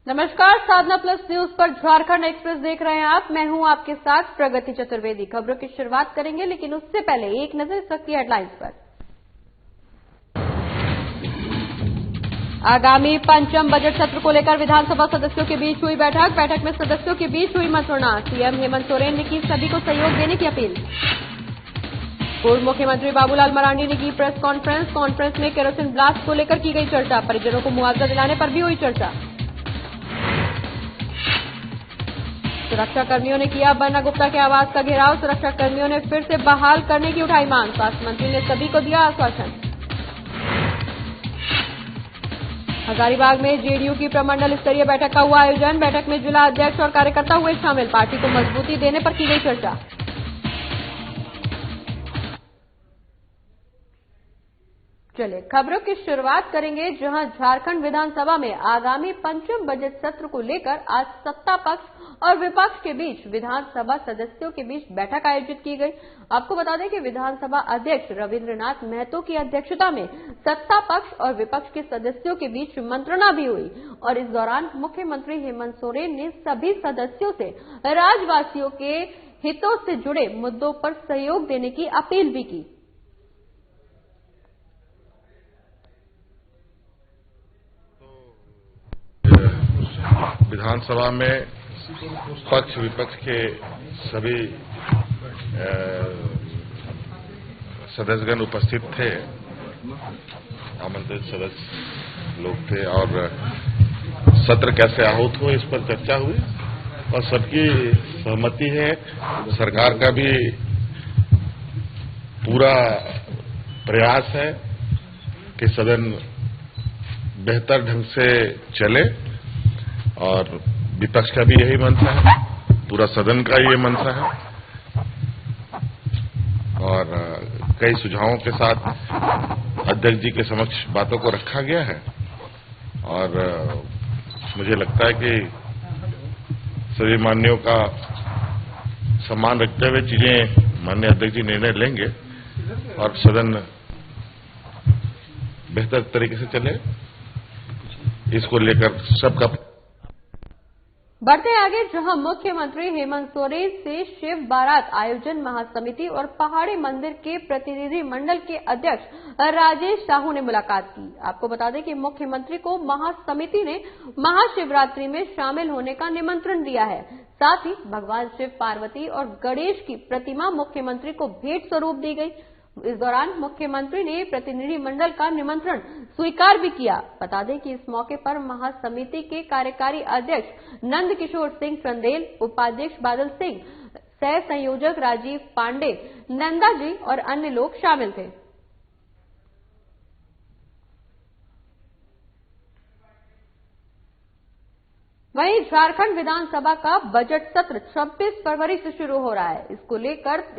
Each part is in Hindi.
नमस्कार, साधना प्लस न्यूज पर झारखंड एक्सप्रेस देख रहे हैं आप। मैं हूं आपके साथ प्रगति चतुर्वेदी। खबरों की शुरुआत करेंगे, लेकिन उससे पहले एक नजर इस वक्त की हेडलाइंस पर। आगामी पंचम बजट सत्र को लेकर विधानसभा सदस्यों के बीच हुई बैठक में सदस्यों के बीच हुई मंत्रणा। सीएम हेमंत सोरेन ने की सभी को सहयोग देने की अपील। पूर्व मुख्यमंत्री बाबूलाल मरांडी ने की प्रेस कॉन्फ्रेंस में केरोसिन ब्लास्ट को लेकर की गई चर्चा। परिजनों को मुआवजा दिलाने पर भी हुई चर्चा। सुरक्षा कर्मियों ने किया बन्ना गुप्ता के आवास का घेराव। सुरक्षा कर्मियों ने फिर से बहाल करने की उठाई मांग। स्वास्थ्य मंत्री ने सभी को दिया आश्वासन। हजारीबाग में जेडीयू की प्रमंडल स्तरीय बैठक का हुआ आयोजन। बैठक में जिला अध्यक्ष और कार्यकर्ता हुए शामिल। पार्टी को मजबूती देने पर की गई चर्चा। चलिए खबरों की शुरुआत करेंगे, जहां झारखंड विधानसभा में आगामी पंचम बजट सत्र को लेकर आज सत्ता पक्ष और विपक्ष के बीच विधानसभा सदस्यों के बीच बैठक आयोजित की गई। आपको बता दें कि विधानसभा अध्यक्ष रविंद्रनाथ महतो की अध्यक्षता में सत्ता पक्ष और विपक्ष के सदस्यों के बीच मंत्रणा भी हुई और इस दौरान मुख्यमंत्री हेमंत सोरेन ने सभी सदस्यों से राज्यवासियों के हितों से जुड़े मुद्दों पर सहयोग देने की अपील भी की। विधानसभा में पक्ष विपक्ष के सभी सदस्यगण उपस्थित थे, आमंत्रित सदस्य लोग थे और सत्र कैसे आहूत हो इस पर चर्चा हुई और सबकी सहमति है। सरकार का भी पूरा प्रयास है कि सदन बेहतर ढंग से चले और विपक्ष का भी यही मंशा है, पूरा सदन का ये मंशा है और कई सुझावों के साथ अध्यक्ष जी के समक्ष बातों को रखा गया है और मुझे लगता है कि सभी मान्यों का सम्मान रखते हुए चीजें माननीय अध्यक्ष जी निर्णय लेंगे और सदन बेहतर तरीके से चले, इसको लेकर सबका। बढ़ते आगे, जहां मुख्यमंत्री हेमंत सोरेन से शिव बारात आयोजन महासमिति और पहाड़ी मंदिर के प्रतिनिधि मंडल के अध्यक्ष राजेश साहू ने मुलाकात की। आपको बता दें कि मुख्यमंत्री को महासमिति ने महाशिवरात्रि में शामिल होने का निमंत्रण दिया है। साथ ही भगवान शिव, पार्वती और गणेश की प्रतिमा मुख्यमंत्री को भेंट स्वरूप दी गई। इस दौरान मुख्यमंत्री ने प्रतिनिधि मंडल का निमंत्रण स्वीकार भी किया। बता दें कि इस मौके पर महासमिति के कार्यकारी अध्यक्ष नंद किशोर सिंह चंदेल, उपाध्यक्ष बादल सिंह, सह संयोजक राजीव पांडे, नंदा जी और अन्य लोग शामिल थे। वहीं झारखंड विधानसभा का बजट सत्र 26 फरवरी से शुरू हो रहा है।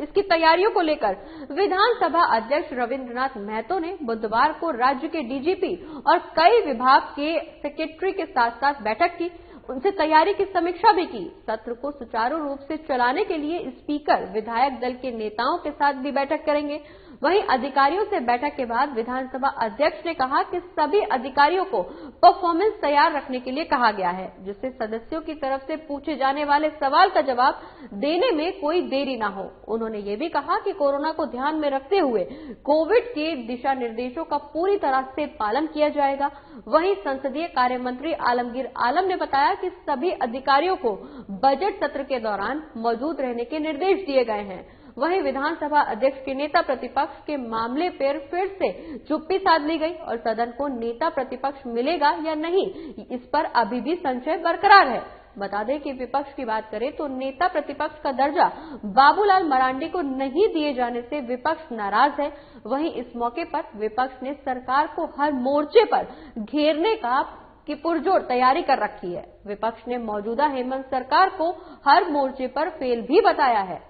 इसकी तैयारियों को लेकर विधानसभा अध्यक्ष रविंद्रनाथ महतो ने बुधवार को राज्य के डीजीपी और कई विभाग के सेक्रेटरी के साथ साथ बैठक की, उनसे तैयारी की समीक्षा भी की। सत्र को सुचारू रूप से चलाने के लिए स्पीकर विधायक दल के नेताओं के साथ भी बैठक करेंगे। वहीं अधिकारियों से बैठक के बाद विधानसभा अध्यक्ष ने कहा कि सभी अधिकारियों को परफॉर्मेंस तैयार रखने के लिए कहा गया है, जिससे सदस्यों की तरफ से पूछे जाने वाले सवाल का जवाब देने में कोई देरी न हो। उन्होंने ये भी कहा कि कोरोना को ध्यान में रखते हुए कोविड के दिशा निर्देशों का पूरी तरह से पालन किया जाएगा। वहीं संसदीय कार्य मंत्री आलमगीर आलम ने बताया कि सभी अधिकारियों को बजट सत्र के दौरान मौजूद रहने के निर्देश दिए गए हैं। वहीं विधानसभा अध्यक्ष के नेता प्रतिपक्ष के मामले पर फिर से चुप्पी साध ली गई और सदन को नेता प्रतिपक्ष मिलेगा या नहीं, इस पर अभी भी संशय बरकरार है। बता दें कि विपक्ष की बात करें तो नेता प्रतिपक्ष का दर्जा बाबूलाल मरांडी को नहीं दिए जाने से विपक्ष नाराज है। वहीं इस मौके पर विपक्ष ने सरकार को हर मोर्चे पर घेरने की पुरजोर तैयारी कर रखी है। विपक्ष ने मौजूदा हेमंत सरकार को हर मोर्चे पर फेल भी बताया है।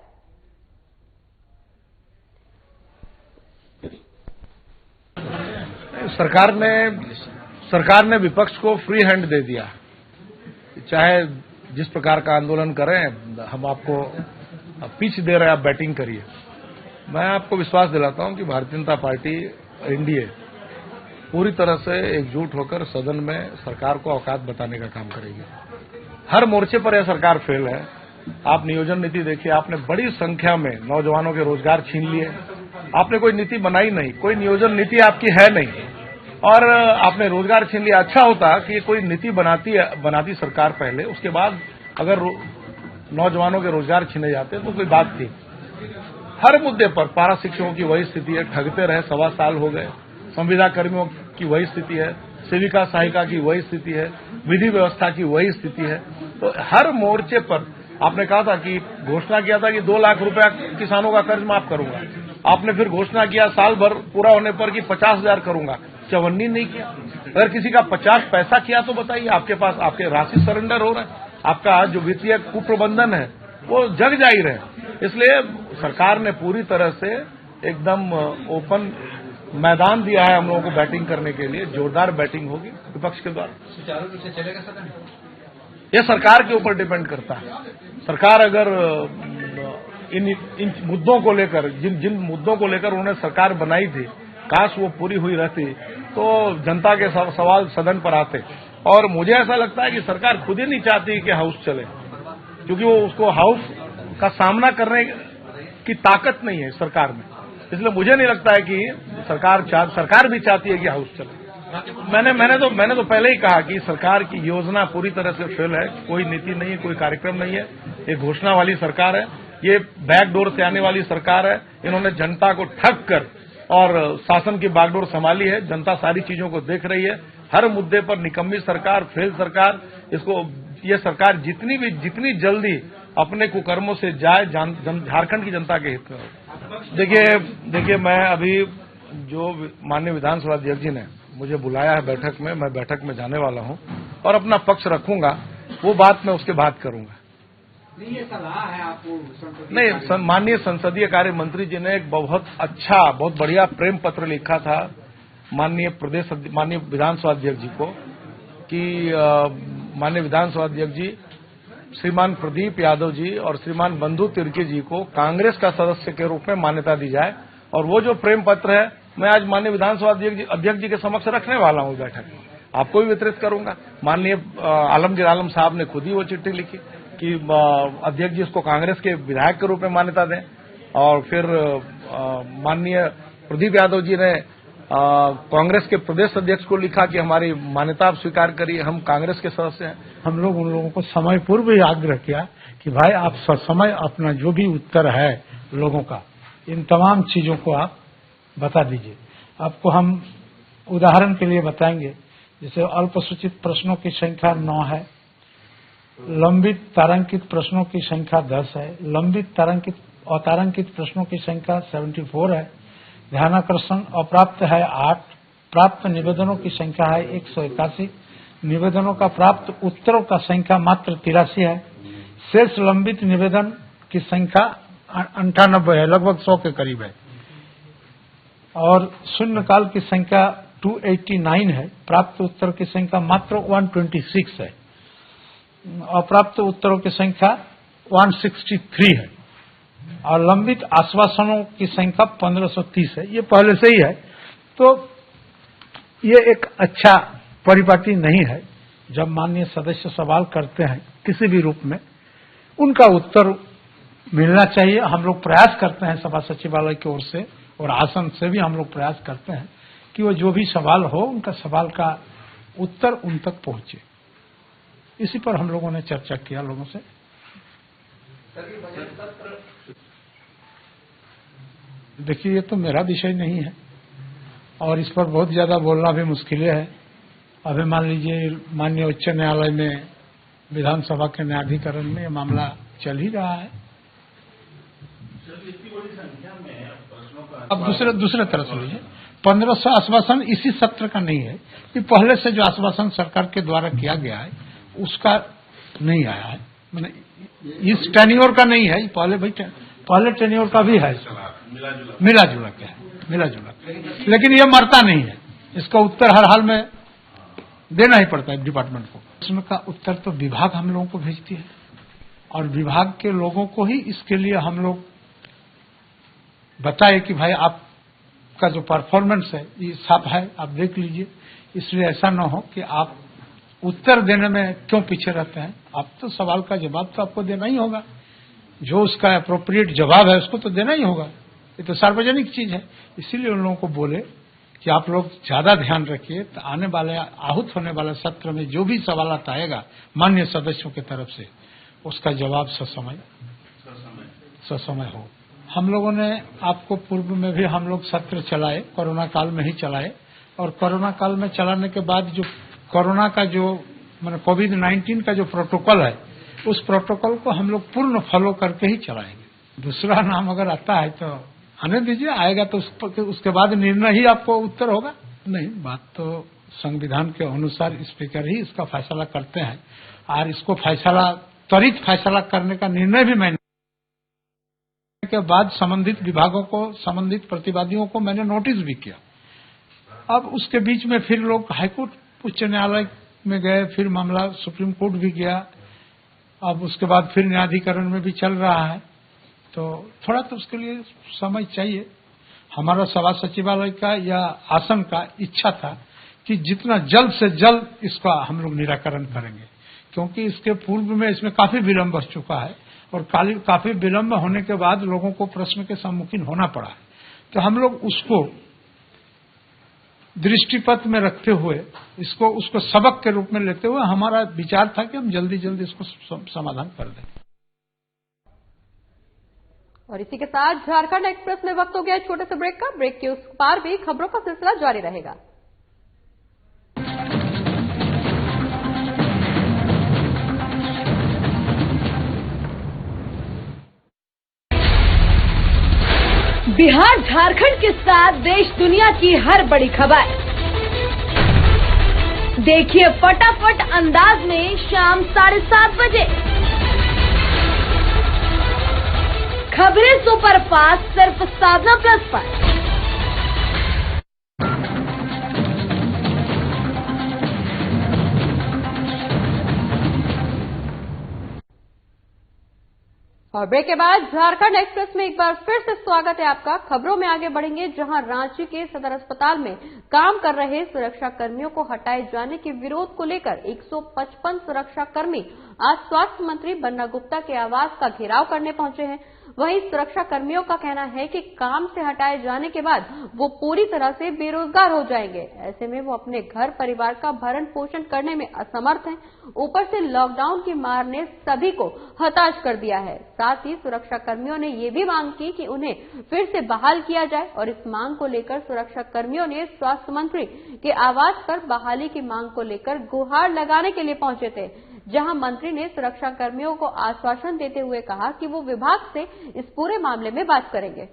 सरकार ने विपक्ष को फ्री हैंड दे दिया, चाहे जिस प्रकार का आंदोलन करें, हम आपको पिच दे रहे हैं, आप बैटिंग करिए। मैं आपको विश्वास दिलाता हूं कि भारतीय जनता पार्टी एनडीए पूरी तरह से एकजुट होकर सदन में सरकार को औकात बताने का काम करेगी। हर मोर्चे पर यह सरकार फेल है। आप नियोजन नीति देखिए, आपने बड़ी संख्या में नौजवानों के रोजगार छीन लिए, आपने कोई नीति बनाई नहीं, कोई नियोजन नीति आपकी है नहीं, और आपने रोजगार छीन लिया। अच्छा होता कि कोई नीति बनाती सरकार पहले, उसके बाद अगर नौजवानों के रोजगार छीने जाते तो कोई बात थी। हर मुद्दे पर पारा शिक्षकों की वही स्थिति है, ठगते रहे 1.25 साल हो गए। संविदा कर्मियों की वही स्थिति है, सेविका सहायिका की वही स्थिति है, विधि व्यवस्था की वही स्थिति है। तो हर मोर्चे पर आपने कहा था कि घोषणा किया था कि 2 लाख रुपया किसानों का कर्ज माफ करूंगा, आपने फिर घोषणा किया साल भर पूरा होने पर कि 50,000 करूंगा, 54 नहीं किया। अगर किसी का 50 पैसा किया तो बताइए, आपके पास आपके राशि सरेंडर हो रहा है, आपका जो वित्तीय कुप्रबंधन है वो जग जाहिर है। इसलिए सरकार ने पूरी तरह से एकदम ओपन मैदान दिया है हम लोगों को बैटिंग करने के लिए। जोरदार बैटिंग होगी विपक्ष के द्वारा। सुचारू रूप से चलेगा सदन? यह सरकार के ऊपर डिपेंड करता है। सरकार अगर इन मुद्दों को लेकर, जिन मुद्दों को लेकर उन्होंने सरकार बनाई थी, काश वो पूरी हुई रहती तो जनता के सवाल सदन पर आते। और मुझे ऐसा लगता है कि सरकार खुद ही नहीं चाहती कि हाउस चले, क्योंकि वो उसको हाउस का सामना करने की ताकत नहीं है सरकार में। इसलिए मुझे नहीं लगता है कि सरकार भी चाहती है कि हाउस चले। मैंने तो पहले ही कहा कि सरकार की योजना पूरी तरह से फेल है। कोई नीति नहीं है, कोई कार्यक्रम नहीं है, ये घोषणा वाली सरकार है, ये बैकडोर से आने वाली सरकार है। इन्होंने जनता को ठग कर और शासन की बागडोर संभाली है। जनता सारी चीजों को देख रही है। हर मुद्दे पर निकम्मी सरकार, फेल सरकार। ये सरकार जितनी जल्दी अपने कुकर्मों से जाए, झारखंड की जनता के हित में हो। देखिए मैं अभी जो माननीय विधानसभा अध्यक्ष जी ने मुझे बुलाया है बैठक में, मैं बैठक में जाने वाला हूं और अपना पक्ष रखूंगा। वो बात मैं उसके बाद करूंगा। नहीं, ये सलाह है आपको? नहीं, माननीय संसदीय कार्य मंत्री जी ने एक बहुत बढ़िया प्रेम पत्र लिखा था माननीय विधानसभा अध्यक्ष जी को कि माननीय विधानसभा अध्यक्ष जी श्रीमान प्रदीप यादव जी और श्रीमान बंधु तिर्की जी को कांग्रेस का सदस्य के रूप में मान्यता दी जाए। और वो जो प्रेम पत्र है मैं आज माननीय विधानसभा अध्यक्ष जी के समक्ष रखने वाला हूं बैठक में, आपको भी वितरित करूंगा। माननीय आलमगीर आलम साहब ने खुद ही वो चिट्ठी लिखी कि अध्यक्ष जी इसको कांग्रेस के विधायक के रूप में मान्यता दें। और फिर माननीय प्रदीप यादव जी ने कांग्रेस के प्रदेश अध्यक्ष को लिखा कि हमारी मान्यता आप स्वीकार करिए, हम कांग्रेस के सदस्य हैं। हम लोग उन लोगों को समय पूर्व ही आग्रह किया कि भाई आप समय अपना जो भी उत्तर है लोगों का, इन तमाम चीजों को आप बता दीजिए। आपको हम उदाहरण के लिए बताएंगे, जैसे अल्पसूचित प्रश्नों की संख्या 9 है, लंबित तारांकित प्रश्नों की संख्या 10 है, लंबित अतारांकित प्रश्नों की संख्या 74 है, ध्यानाकर्षण अप्राप्त है 8, प्राप्त निवेदनों की संख्या है 181, निवेदनों का प्राप्त उत्तरों का संख्या मात्र 83 है, शेष लंबित निवेदन की संख्या 98 है, लगभग 100 के करीब है, और शून्यकाल की संख्या 289 है, प्राप्त उत्तर की संख्या मात्र 126 है, अप्राप्त उत्तरों की संख्या 163 है, और लंबित आश्वासनों की संख्या 1530 है। ये पहले से ही है। तो ये एक अच्छा परिपाटी नहीं है। जब माननीय सदस्य सवाल करते हैं किसी भी रूप में, उनका उत्तर मिलना चाहिए। हम लोग प्रयास करते हैं सभा सचिवालय की ओर से और आसन से भी हम लोग प्रयास करते हैं कि वो जो भी सवाल हो, उनका सवाल का उत्तर उन तक पहुंचे। इसी पर हम लोगों ने चर्चा किया लोगों से। देखिए, ये तो मेरा विषय नहीं है और इस पर बहुत ज्यादा बोलना भी मुश्किल है। अभी मान लीजिए माननीय उच्च न्यायालय में विधानसभा के न्यायाधिकरण में मामला चल ही रहा है। अब दूसरे तरह से लीजिए, 1500 आश्वासन इसी सत्र का नहीं है, कि पहले से जो आश्वासन सरकार के द्वारा किया गया है उसका नहीं आया है, मैंने इस टेन्योर का नहीं है। पहले टेन्योर का भी है, मिला जुला के है, लेकिन ये मरता नहीं है। इसका उत्तर हर हाल में देना ही पड़ता है डिपार्टमेंट को। प्रश्न का उत्तर तो विभाग हम लोगों को भेजती है और विभाग के लोगों को ही इसके लिए हम लोग बताए कि भाई आप का जो परफॉर्मेंस है ये साफ है, आप देख लीजिए। इसलिए ऐसा न हो कि आप उत्तर देने में क्यों पीछे रहते हैं। आप तो सवाल का जवाब तो आपको देना ही होगा, जो उसका अप्रोप्रिएट जवाब है उसको तो देना ही होगा। ये तो सार्वजनिक चीज है। इसीलिए उन लोगों को बोले कि आप लोग ज्यादा ध्यान रखिए, तो आने वाले आहूत होने वाले सत्र में जो भी सवाल आएगा माननीय सदस्यों की तरफ से, उसका जवाब ससमय हो। हम लोगों ने आपको पूर्व में भी हम लोग सत्र चलाए, कोरोना काल में ही चलाए, और कोरोना काल में चलाने के बाद जो कोरोना का जो माने कोविड-19 का जो प्रोटोकॉल है, उस प्रोटोकॉल को हम लोग पूर्ण फॉलो करके ही चलाएंगे। दूसरा नाम अगर आता है तो आने दीजिए, आएगा तो उसके बाद निर्णय ही आपको उत्तर होगा। नहीं, बात तो संविधान के अनुसार स्पीकर ही इसका फैसला करते हैं, और इसको त्वरित फैसला करने का निर्णय भी मैंने के बाद संबंधित विभागों को, संबंधित प्रतिवादियों को मैंने नोटिस भी किया। अब उसके बीच में फिर लोग हाईकोर्ट, उच्च न्यायालय में गए, फिर मामला सुप्रीम कोर्ट भी गया, अब उसके बाद फिर न्यायाधिकरण में भी चल रहा है, तो थोड़ा तो उसके लिए समय चाहिए। हमारा सभा सचिवालय का या आसन का इच्छा था कि जितना जल्द से जल्द इसका हम लोग निराकरण करेंगे, क्योंकि इसके पूर्व में इसमें काफी विलंब हो चुका है, और काफी विलंब होने के बाद लोगों को प्रश्न के सम्मुखीन होना पड़ा है। तो हम लोग उसको दृष्टिपथ में रखते हुए, उसको सबक के रूप में लेते हुए हमारा विचार था कि हम जल्दी जल्दी इसको समाधान कर दें। और इसी के साथ झारखंड एक्सप्रेस में वक्त हो गया छोटे से ब्रेक का। ब्रेक के उस पार भी खबरों का सिलसिला जारी रहेगा। बिहार झारखंड के साथ देश दुनिया की हर बड़ी खबर देखिए फटाफट अंदाज में शाम 7:30 बजे। खबरें सुपरफास्ट सिर्फ साधना प्लस पर। और ब्रेक के बाद झारखंड एक्सप्रेस में एक बार फिर से स्वागत है आपका। खबरों में आगे बढ़ेंगे, जहां रांची के सदर अस्पताल में काम कर रहे सुरक्षा कर्मियों को हटाए जाने के विरोध को लेकर 155 सुरक्षा कर्मी आज स्वास्थ्य मंत्री बन्ना गुप्ता के आवास का घेराव करने पहुंचे हैं। वहीं सुरक्षा कर्मियों का कहना है कि काम से हटाए जाने के बाद वो पूरी तरह से बेरोजगार हो जाएंगे। ऐसे में वो अपने घर परिवार का भरण पोषण करने में असमर्थ हैं। ऊपर से लॉकडाउन की मार ने सभी को हताश कर दिया है। साथ ही सुरक्षा कर्मियों ने ये भी मांग की कि उन्हें फिर से बहाल किया जाए, और इस मांग को लेकर सुरक्षा कर्मियों ने स्वास्थ्य मंत्री के आवास पर बहाली की मांग को लेकर गुहार लगाने के लिए पहुंचे थे, जहां मंत्री ने सुरक्षा कर्मियों को आश्वासन देते हुए कहा कि वो विभाग से इस पूरे मामले में बात करेंगे।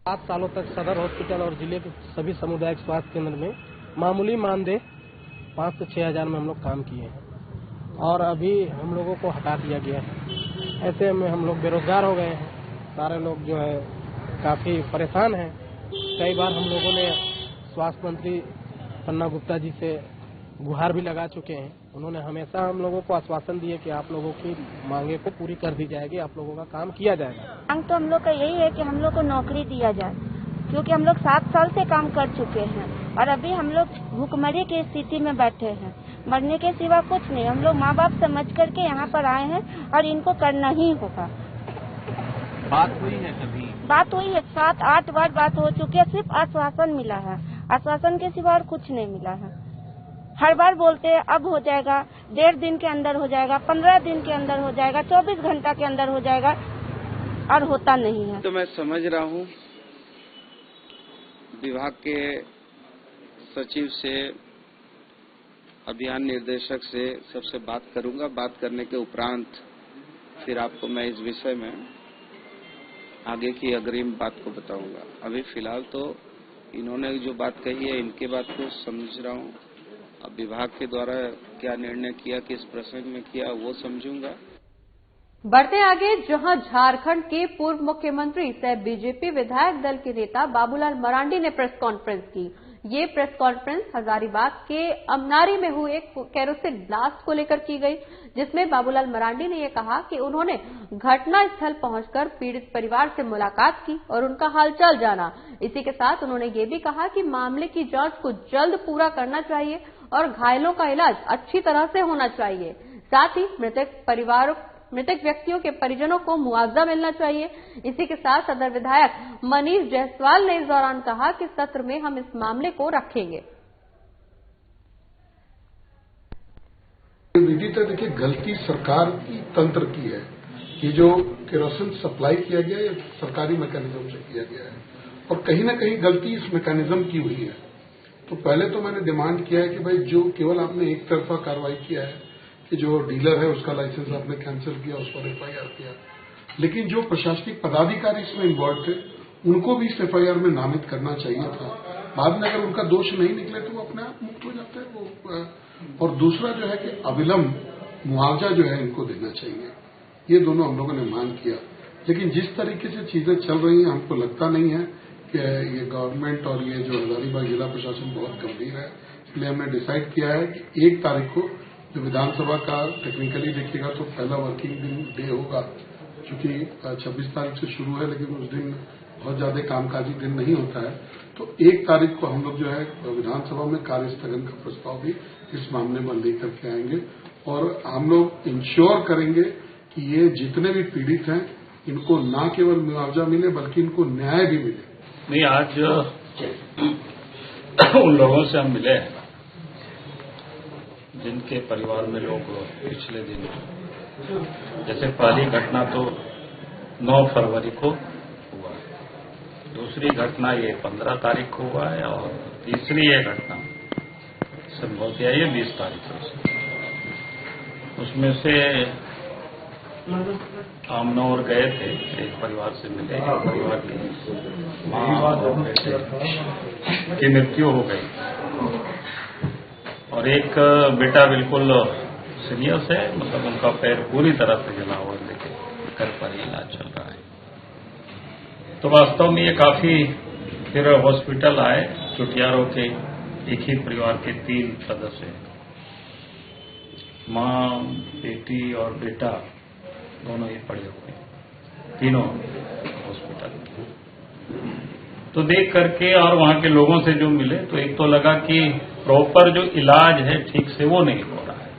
7 सालों तक सदर हॉस्पिटल और जिले के सभी सामुदायिक स्वास्थ्य केंद्र में मामूली मानदेय 5 से 6 हजार में हम लोग काम किए हैं, और अभी हम लोगों को हटा दिया गया है। ऐसे में हम लोग बेरोजगार हो गए हैं। सारे लोग जो है काफी परेशान हैं। कई बार हम लोगों ने स्वास्थ्य मंत्री बन्ना गुप्ता जी से गुहार भी लगा चुके हैं। उन्होंने हमेशा हम लोगों को आश्वासन दिए कि आप लोगों की मांगे को पूरी कर दी जाएगी, आप लोगों का काम किया जाएगा। मांग तो हम लोग का यही है कि हम लोग को नौकरी दिया जाए, क्योंकि हम लोग 7 साल से काम कर चुके हैं और अभी हम लोग भूखमरी की स्थिति में बैठे हैं। मरने के सिवा कुछ नहीं। हम लोग माँ बाप समझ करके यहाँ पर आए हैं और इनको करना ही होगा। बात हुई है कभी? बात हुई है, 7-8 बार बात हो चुकी है। सिर्फ आश्वासन मिला है, आश्वासन के सिवा और कुछ नहीं मिला है। हर बार बोलते हैं अब हो जाएगा, 1.5 दिन के अंदर हो जाएगा, 15 दिन के अंदर हो जाएगा, 24 घंटा के अंदर हो जाएगा, और होता नहीं है। तो मैं समझ रहा हूँ विभाग के सचिव से, अभियान निर्देशक से सबसे बात करूंगा। बात करने के उपरांत फिर आपको मैं इस विषय में आगे की अग्रिम बात को बताऊंगा। अभी फिलहाल तो इन्होंने जो बात कही है, इनके बात को समझ रहा हूँ। अब विभाग के द्वारा क्या निर्णय किया, किस प्रसंग में किया, वो समझूंगा। बढ़ते आगे, जहां झारखंड के पूर्व मुख्यमंत्री सह बीजेपी विधायक दल के नेता बाबूलाल मरांडी ने प्रेस कॉन्फ्रेंस की। ये प्रेस कॉन्फ्रेंस हजारीबाग के अमनारी में हुए केरोसिन ब्लास्ट को लेकर की गई, जिसमें बाबूलाल मरांडी ने यह कहा कि उन्होंने घटना स्थल पहुंचकर पीड़ित परिवार से मुलाकात की और उनका हालचाल जाना। इसी के साथ उन्होंने ये भी कहा कि मामले की जांच को जल्द पूरा करना चाहिए और घायलों का इलाज अच्छी तरह से होना चाहिए। साथ ही मृतक व्यक्तियों के परिजनों को मुआवजा मिलना चाहिए। इसी के साथ सदर विधायक मनीष जायसवाल ने इस दौरान कहा कि सत्र में हम इस मामले को रखेंगे। विदित है, देखिए गलती सरकार की तंत्र की है। ये जो केरोसिन सप्लाई किया गया है सरकारी मैकेनिज्म से किया गया है और कहीं ना कहीं गलती इस मैकेनिज्म की हुई है। तो पहले तो मैंने डिमांड किया है कि भाई जो केवल आपने एक तरफा कार्रवाई किया है कि जो डीलर है उसका लाइसेंस आपने कैंसिल किया, उस पर एफआईआर किया, लेकिन जो प्रशासनिक पदाधिकारी इसमें इन्वॉल्व थे उनको भी इस एफआईआर में नामित करना चाहिए था। बाद में अगर उनका दोष नहीं निकले तो वो अपने आप मुक्त हो जाते हैं वो। और दूसरा जो है कि अविलंब मुआवजा जो है इनको देना चाहिए। ये दोनों हम लोगों ने मांग किया, लेकिन जिस तरीके से चीजें चल रही हैं हमको लगता नहीं है कि ये गवर्नमेंट और ये जो हजारीबाग जिला प्रशासन बहुत गंभीर है। इसलिए हमने डिसाइड किया है कि 1 तारीख को जो विधानसभा का टेक्निकली देखिएगा तो पहला वर्किंग डे होगा, क्योंकि 26 तारीख से शुरू है, लेकिन उस दिन बहुत ज्यादा कामकाजी दिन नहीं होता है। तो 1 तारीख को हम लोग जो है विधानसभा में कार्य स्थगन का प्रस्ताव भी इस मामले में लेकर के आएंगे और हम लोग इंश्योर करेंगे कि ये जितने भी पीड़ित हैं इनको न केवल मुआवजा मिले बल्कि इनको न्याय भी मिले। नहीं, आज उन लोगों से हम मिले हैं जिनके परिवार में लोग पिछले दिन, जैसे पहली घटना तो 9 फरवरी को हुआ, दूसरी घटना ये 15 तारीख को हुआ है और तीसरी ये घटना संभवतः ये 20 तारीख को। उसमें से आमनौर गए थे, एक परिवार से मिले, एक परिवार की मां और बेटे की मृत्यु हो गई और एक बेटा बिल्कुल सीरियस है, मतलब उनका पैर पूरी तरह से जला हुआ, लेकिन घर पर ही इलाज चल रहा है। तो वास्तव में ये काफी, फिर हॉस्पिटल आए चुटियारों के एक ही परिवार के 3 सदस्य, मां, बेटी और बेटा, दोनों ही पड़े हुए, तीनों हॉस्पिटल। तो देख करके और वहां के लोगों से जो मिले तो एक तो लगा कि प्रॉपर जो इलाज है ठीक से वो नहीं हो रहा है।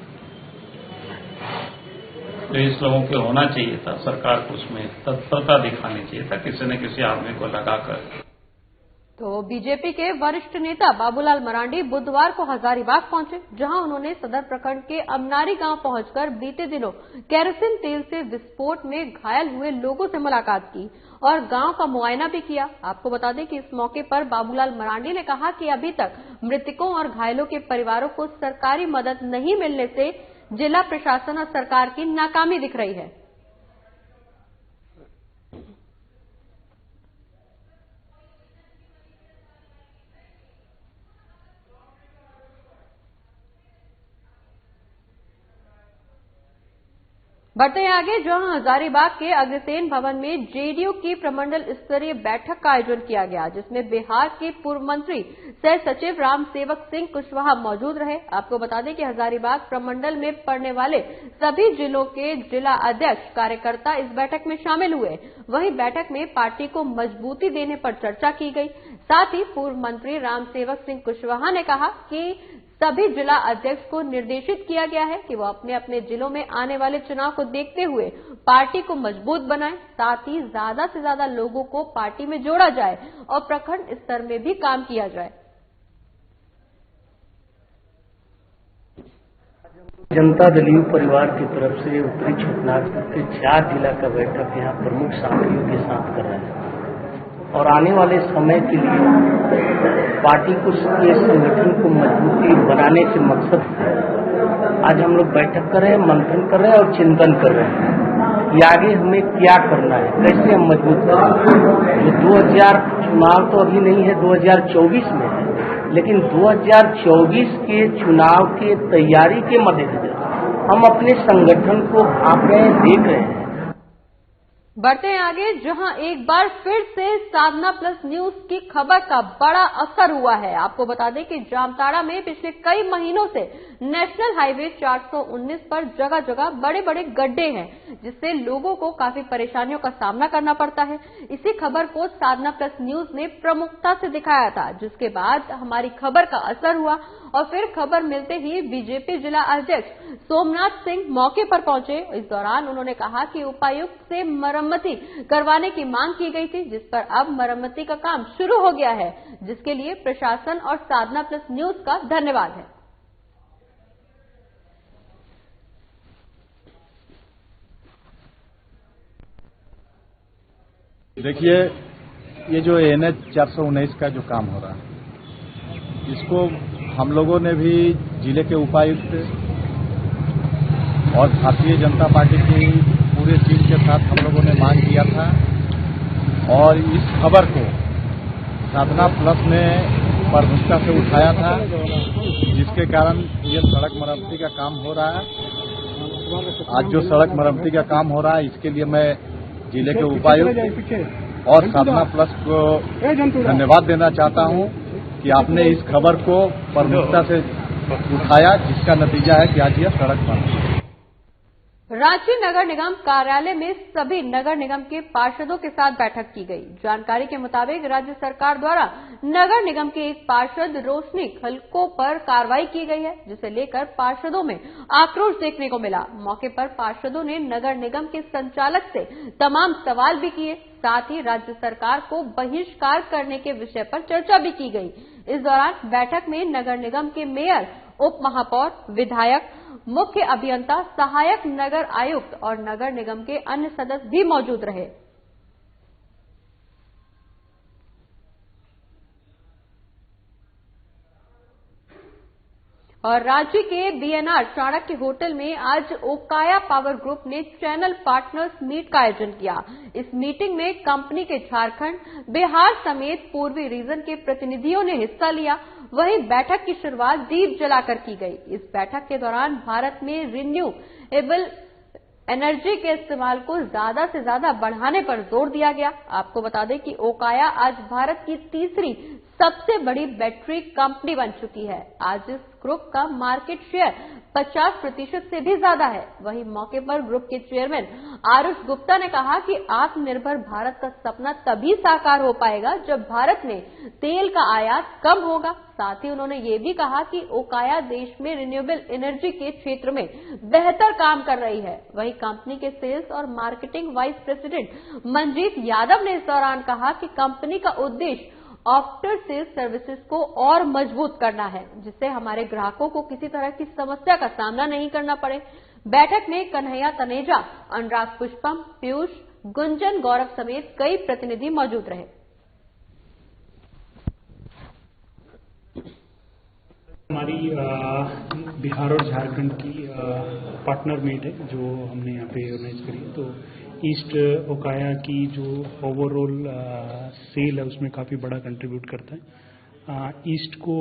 तो इस लोगों के होना चाहिए था, सरकार को उसमें तत्परता दिखानी चाहिए था, किसी न किसी आदमी को लगाकर। तो बीजेपी के वरिष्ठ नेता बाबूलाल मरांडी बुधवार को हजारीबाग पहुंचे, जहां उन्होंने सदर प्रखंड के अमनारी गांव पहुंचकर बीते दिनों केरोसिन तेल से विस्फोट में घायल हुए लोगों से मुलाकात की और गांव का मुआयना भी किया। आपको बता दें कि इस मौके पर बाबूलाल मरांडी ने कहा कि अभी तक मृतकों और घायलों के परिवारों को सरकारी मदद नहीं मिलने से जिला प्रशासन और सरकार की नाकामी दिख रही है। बढ़ते हैं आगे, जहां हजारीबाग के अग्रसेन भवन में जेडीयू की प्रमंडल स्तरीय बैठक का आयोजन किया गया, जिसमें बिहार के पूर्व मंत्री सह सचिव राम सेवक सिंह कुशवाहा मौजूद रहे। आपको बता दें कि हजारीबाग प्रमंडल में पड़ने वाले सभी जिलों के जिला अध्यक्ष कार्यकर्ता इस बैठक में शामिल हुए। वहीं बैठक में पार्टी को मजबूती देने पर चर्चा की गई। साथ ही पूर्व मंत्री राम सेवक सिंह कुशवाहा ने कहा कि सभी जिला अध्यक्ष को निर्देशित किया गया है कि वो अपने अपने जिलों में आने वाले चुनाव को देखते हुए पार्टी को मजबूत बनाएं, साथ ही ज्यादा से ज्यादा लोगों को पार्टी में जोड़ा जाए और प्रखंड स्तर में भी काम किया जाए। जनता दल यू परिवार की तरफ से उत्तरी छत्तीसगढ़ के 4 जिला का बैठक यहाँ प्रमुख साथियों के साथ कर रहे हैं और आने वाले समय के लिए पार्टी को के संगठन को मजबूती बनाने के मकसद से आज हम लोग बैठक कर रहे हैं, मंथन कर रहे हैं और चिंतन कर रहे हैं कि आगे हमें क्या करना है, कैसे हम मजबूत करें। जो 2000 चुनाव तो अभी नहीं है, 2024 में है, लेकिन 2024 के चुनाव के तैयारी के मद्देनजर हम अपने संगठन को भाप रहे हैं, देख रहे हैं। बढ़ते हैं आगे, जहां एक बार फिर से साधना प्लस न्यूज की खबर का बड़ा असर हुआ है। आपको बता दें कि जामताड़ा में पिछले कई महीनों से नेशनल हाईवे 419 पर जगह जगह बड़े बड़े गड्ढे हैं, जिससे लोगों को काफी परेशानियों का सामना करना पड़ता है। इसी खबर को साधना प्लस न्यूज ने प्रमुखता से दिखाया था, जिसके बाद हमारी खबर का असर हुआ और फिर खबर मिलते ही बीजेपी जिला अध्यक्ष सोमनाथ सिंह मौके पर पहुंचे। इस दौरान उन्होंने कहा कि उपायुक्त से मरम्मती करवाने की मांग की गई थी, जिस पर अब मरम्मती का काम शुरू हो गया है, जिसके लिए प्रशासन और साधना प्लस न्यूज का धन्यवाद है। देखिए, ये जो NH 419 का जो काम हो रहा है, इसको हम लोगों ने भी जिले के उपायुक्त और भारतीय जनता पार्टी की पूरे टीम के साथ हम लोगों ने मांग किया था और इस खबर को साधना प्लस ने प्रमुखता से उठाया था, जिसके कारण ये सड़क मरम्मती का काम हो रहा है। आज जो सड़क मरम्मती का काम हो रहा है, इसके लिए मैं जिले के उपायुक्त और साधना प्लस को धन्यवाद देना चाहता हूं कि आपने इस खबर को प्रमुखता से उठाया, जिसका नतीजा है कि आज यह सड़क बन रही है। रांची नगर निगम कार्यालय में सभी नगर निगम के पार्षदों के साथ बैठक की गई। जानकारी के मुताबिक राज्य सरकार द्वारा नगर निगम के एक पार्षद रोशनी खलको पर कार्रवाई की गई है, जिसे लेकर पार्षदों में आक्रोश देखने को मिला। मौके पर पार्षदों ने नगर निगम के संचालक से तमाम सवाल भी किए, साथ ही राज्य सरकार को बहिष्कार करने के विषय पर चर्चा भी की गई। इस दौरान बैठक में नगर निगम के मेयर, उप महापौर, विधायक, मुख्य अभियंता, सहायक नगर आयुक्त और नगर निगम के अन्य सदस्य भी मौजूद रहे। और राज्य के बीएनआर चाणक्य होटल में आज ओकाया पावर ग्रुप ने चैनल पार्टनर्स मीट का आयोजन किया। इस मीटिंग में कंपनी के झारखंड, बिहार समेत पूर्वी रीजन के प्रतिनिधियों ने हिस्सा लिया। वहीं बैठक की शुरुआत दीप जलाकर की गई। इस बैठक के दौरान भारत में रिन्यूएबल एनर्जी के इस्तेमाल को ज्यादा से ज्यादा बढ़ाने पर जोर दिया गया। आपको बता दें कि ओकाया आज भारत की तीसरी सबसे बड़ी बैटरी कंपनी बन चुकी है। आज इस ग्रुप का मार्केट शेयर 50% से भी ज्यादा है। वहीं मौके पर ग्रुप के चेयरमैन आरुष गुप्ता ने कहा कि आत्मनिर्भर भारत का सपना तभी साकार हो पाएगा जब भारत में तेल का आयात कम होगा। साथ ही उन्होंने ये भी कहा कि ओकाया देश में रिन्यूएबल एनर्जी के क्षेत्र में बेहतर काम कर रही है। वहीं कंपनी के सेल्स और marketing vice president Manjeet Yadav ने इस दौरान कहा कि कंपनी का उद्देश्य आफ्टर सेल्स सर्विसेज को और मजबूत करना है, जिससे हमारे ग्राहकों को किसी तरह की समस्या का सामना नहीं करना पड़े। बैठक में कन्हैया तनेजा, अनुराग पुष्पम, पीयूष, गुंजन गौरव समेत कई प्रतिनिधि मौजूद रहे। हमारी बिहार और झारखंड की पार्टनर मीट है जो हमने यहाँ पे ऑर्गेनाइज करी है। तो ईस्ट ओकाया की जो ओवरऑल सेल है उसमें काफ़ी बड़ा कंट्रीब्यूट करता है। ईस्ट को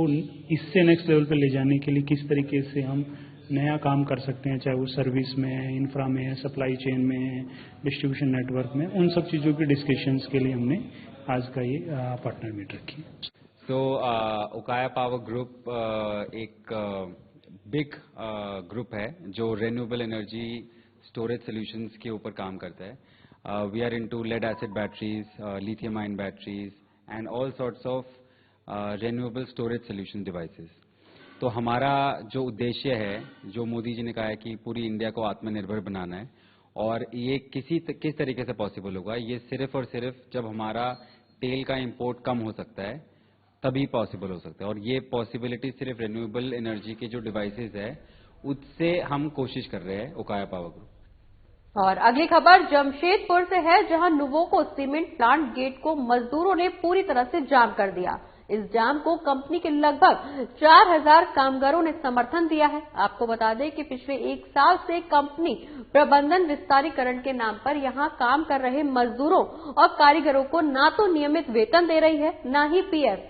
इससे नेक्स्ट लेवल पे ले जाने के लिए किस तरीके से हम नया काम कर सकते हैं, चाहे वो सर्विस में, इंफ्रा में, सप्लाई चेन में, डिस्ट्रीब्यूशन नेटवर्क में, उन सब चीज़ों के डिस्कशंस के लिए हमने आज का ये पार्टनर मीट रखी है। तो ओकाया पावर ग्रुप एक बिग ग्रुप है जो रिन्यूएबल एनर्जी स्टोरेज सॉल्यूशंस के ऊपर काम करता है। We are into lead acid batteries, lithium ion batteries and all sorts of renewable storage solution devices. तो हमारा जो उद्देश्य है, जो मोदी जी ने कहा है कि पूरी इंडिया को आत्मनिर्भर बनाना है, और ये किस तरीके से पॉसिबल होगा, ये सिर्फ और सिर्फ जब हमारा तेल का इंपोर्ट कम हो सकता है तभी पॉसिबल हो सकता है। और ये पॉसिबिलिटी सिर्फ रिन्यूएबल एनर्जी के जो डिवाइसेस है उससे हम कोशिश कर रहे हैं ओकाया पावर ग्रुप। और अगली खबर जमशेदपुर से है, जहां नुवोको सीमेंट प्लांट गेट को मजदूरों ने पूरी तरह से जाम कर दिया। इस जाम को कंपनी के लगभग 4000 कामगारों ने समर्थन दिया है। आपको बता दें कि पिछले 1 साल से कंपनी प्रबंधन विस्तारीकरण के नाम पर यहां काम कर रहे मजदूरों और कारीगरों को ना तो नियमित वेतन दे रही है, ना ही पीएफ,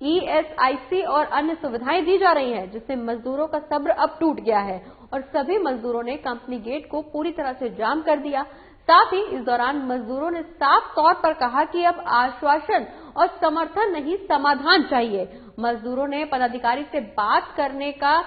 ESIC और अन्य सुविधाएं दी जा रही हैं, जिससे मजदूरों का सब्र अब टूट गया है और सभी मजदूरों ने कंपनी गेट को पूरी तरह से जाम कर दिया। साथ ही इस दौरान मजदूरों ने साफ तौर पर कहा कि अब आश्वासन और समर्थन नहीं, समाधान चाहिए। मजदूरों ने पदाधिकारी से बात करने का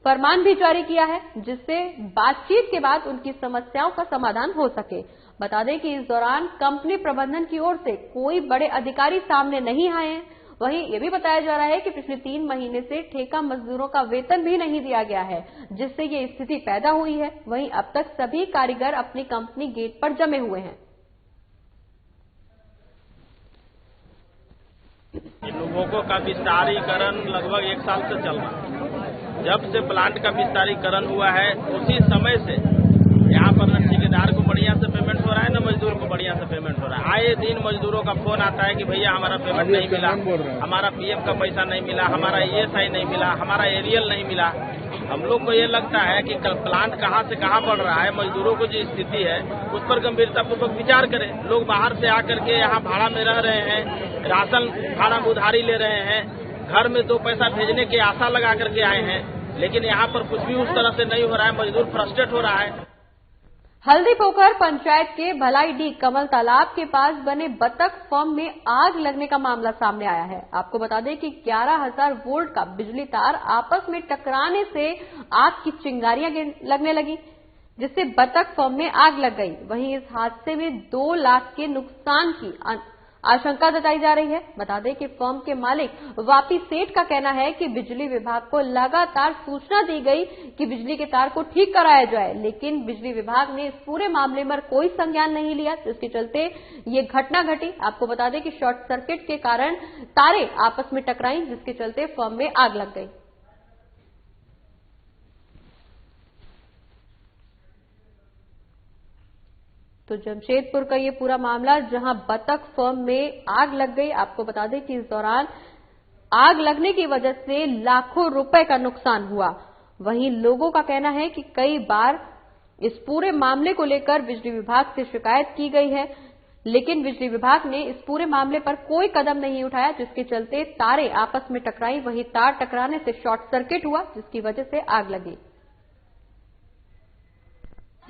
फरमान भी जारी किया है, जिससे बातचीत के बाद उनकी समस्याओं का समाधान हो सके। बता दें कि इस दौरान कंपनी प्रबंधन की ओर से कोई बड़े अधिकारी सामने नहीं आए हैं। वहीं ये भी बताया जा रहा है कि पिछले 3 महीने से ठेका मजदूरों का वेतन भी नहीं दिया गया है, जिससे ये स्थिति पैदा हुई है। वहीं अब तक सभी कारीगर अपनी कंपनी गेट पर जमे हुए हैं। लोगों का विस्तारीकरण लगभग 1 साल से चल रहा है। जब से प्लांट का विस्तारीकरण हुआ है उसी समय से यहाँ पर न ठेकेदार को बढ़िया से पेमेंट हो रहा है, न मजदूर को बढ़िया से पेमेंट हो रहा है। आए दिन मजदूरों का फोन आता है कि भैया हमारा पेमेंट नहीं मिला, हमारा पीएफ का पैसा नहीं मिला, हमारा ईएसआई नहीं मिला, हमारा एरियल नहीं मिला। हम लोग को ये लगता है कि प्लांट कहाँ से कहाँ बढ़ रहा है, मजदूरों को जो स्थिति है उस पर गंभीरतापूर्वक विचार करें। लोग बाहर से आकर के यहाँ भाड़ा में रह रहे हैं, राशन खाना उधारी ले रहे हैं, घर में 2 पैसा भेजने की आशा लगा करके आए हैं, लेकिन यहाँ पर कुछ भी उस तरह से नहीं हो रहा है। मजदूर फ्रस्ट्रेट हो रहा है। हल्दी पोखर पंचायत के भलाईडीह कमल तालाब के पास बने बतख फार्म में आग लगने का मामला सामने आया है। आपको बता दें कि 11,000 वोल्ट का बिजली तार आपस में टकराने से आग की चिंगारियां लगने लगी, जिससे बतख फार्म में आग लग गई। वहीं इस हादसे में 2 लाख के नुकसान की आशंका जताई जा रही है। बता दें कि फर्म के मालिक वापी सेठ का कहना है कि बिजली विभाग को लगातार सूचना दी गई कि बिजली के तार को ठीक कराया जाए, लेकिन बिजली विभाग ने इस पूरे मामले में कोई संज्ञान नहीं लिया, जिसके चलते ये घटना घटी। आपको बता दें कि शॉर्ट सर्किट के कारण तारें आपस में टकराई, जिसके चलते फर्म में आग लग गई। तो जमशेदपुर का ये पूरा मामला, जहां बतख फार्म में आग लग गई। आपको बता दें कि इस दौरान आग लगने की वजह से लाखों रुपए का नुकसान हुआ। वहीं लोगों का कहना है कि कई बार इस पूरे मामले को लेकर बिजली विभाग से शिकायत की गई है, लेकिन बिजली विभाग ने इस पूरे मामले पर कोई कदम नहीं उठाया, जिसके चलते तारें आपस में टकराई। वहीं तार टकराने से शॉर्ट सर्किट हुआ, जिसकी वजह से आग लगी।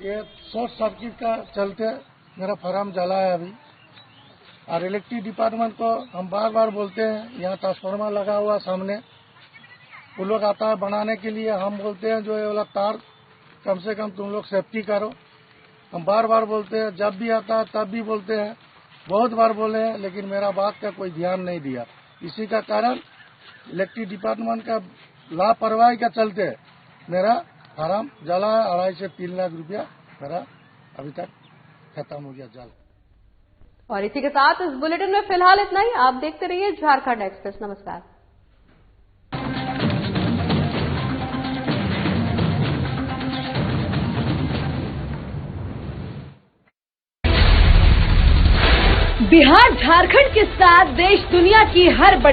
ये शॉर्ट सर्किट का चलते मेरा फार्म जला है अभी। और इलेक्ट्रिक डिपार्टमेंट को हम बार बार बोलते हैं, यहाँ ट्रांसफार्मर लगा हुआ सामने, वो लोग आता है बनाने के लिए। हम बोलते हैं जो ये वाला तार कम से कम तुम लोग सेफ्टी करो। हम बार बार बोलते हैं, जब भी आता है तब भी बोलते हैं, बहुत बार बोले हैं, लेकिन मेरा बात का कोई ध्यान नहीं दिया। इसी का कारण इलेक्ट्रिक डिपार्टमेंट का लापरवाही का चलते मेरा फार्म जला है। 2.5 से 3 लाख रुपया मेरा अभी तक खत्म हो गया जल। और इसी के साथ इस बुलेटिन में फिलहाल इतना ही। आप देखते रहिए झारखंड एक्सप्रेस। नमस्कार। बिहार झारखंड के साथ देश दुनिया की हर बड़ी